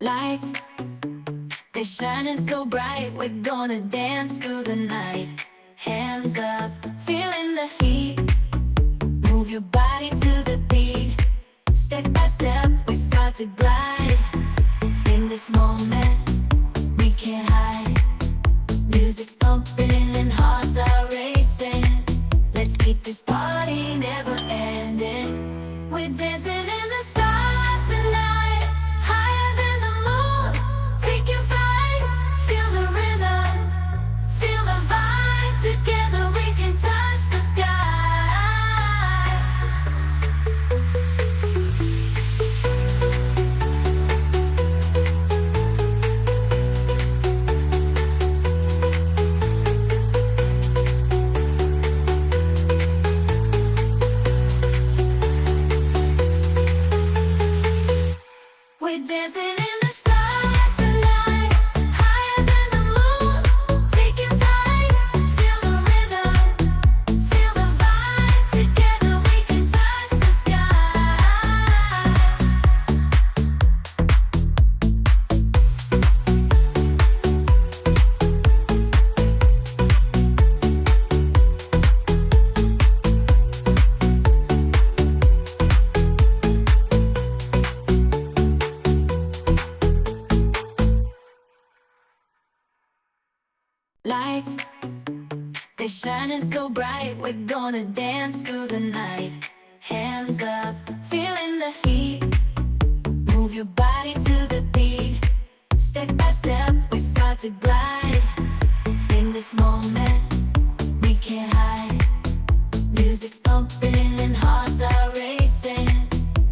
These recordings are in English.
Lights, they're shining so bright. We're gonna dance through the night. Hands up, feeling the heat. Move your body to the beat. Step by step, we start to glide. In this moment, we can't hide. Music's pumping and hearts are racing. Let's keep this party never ending. We're dancing in the stars tonight, higher than the moon. Take your flight, feel the rhythm, feel the vibe. Together we can touch the sky. We're dancing in the stars tonight, higher than the moon. Taking flight, feel the rhythm, feel the vibe. Together we can touch the sky. Lights, they're shining so bright. We're gonna dance through the night. Hands up, feeling the heat. Move your body to the beat. Step by step, we start to glide. In this moment, we can't hide. Music's pumping and hearts are racing.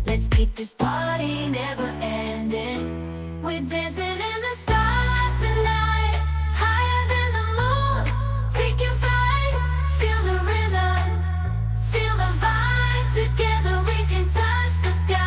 Let's keep this party never ending. We're dancing in the stars tonight, higher than the moon. Take your flight, feel the rhythm, feel the vibe. Together we can touch the sky.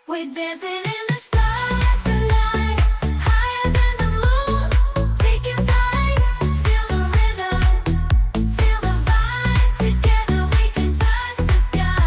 We're dancing in the stars tonight, higher than the moon. Taking flight, feel the rhythm, feel the vibe. Together we can touch the sky.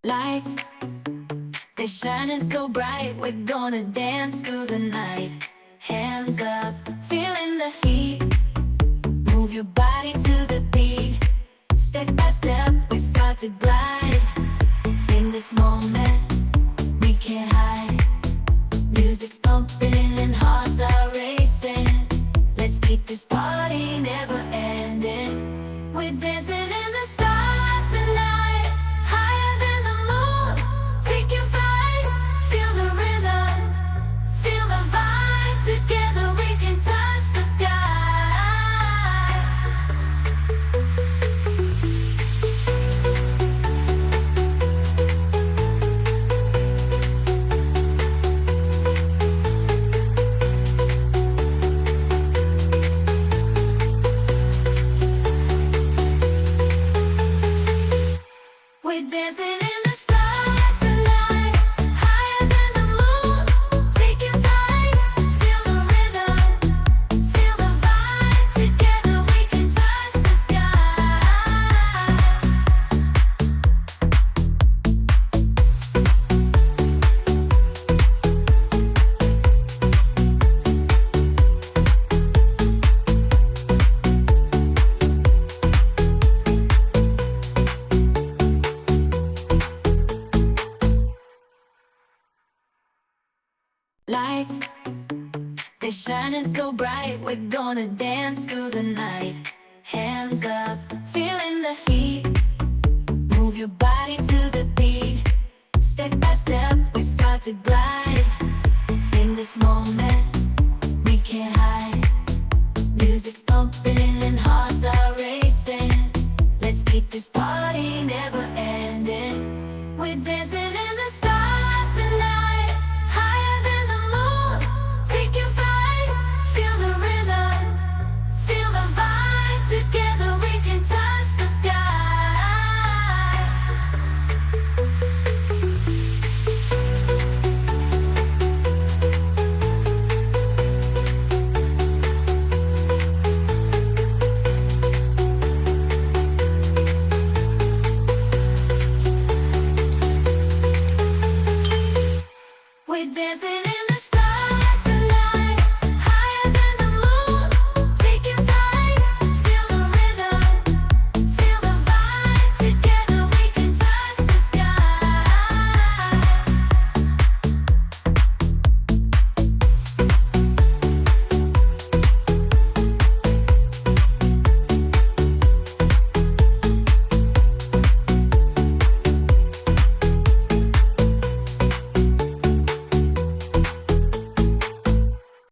Lights, they're shining so bright. We're gonna dance through the night. Hands up, feeling the heat. Move your body to the beat. Step by step, we start to glide. In this moment, we can't hide. Music's pumping and hearts are racing. Let's keep this party never ending. We're dancing in the stars tonight, higher than the moon. Take your flight, feel the rhythm, feel the vibe. Together we can touch the sky. We're dancing in the stars tonight, higher than the moon. Taking flight, feel the rhythm, feel the vibe. Together we can touch the sky. Lights, they're shining so bright. We're gonna dance through the night. Hands up, feeling the heat. Move your body to the beat. Step by step, we start to glide. In this moment, we can't hide. Music's pumping and hearts are racing. Let's keep this party never ending. We're dancing in the sun.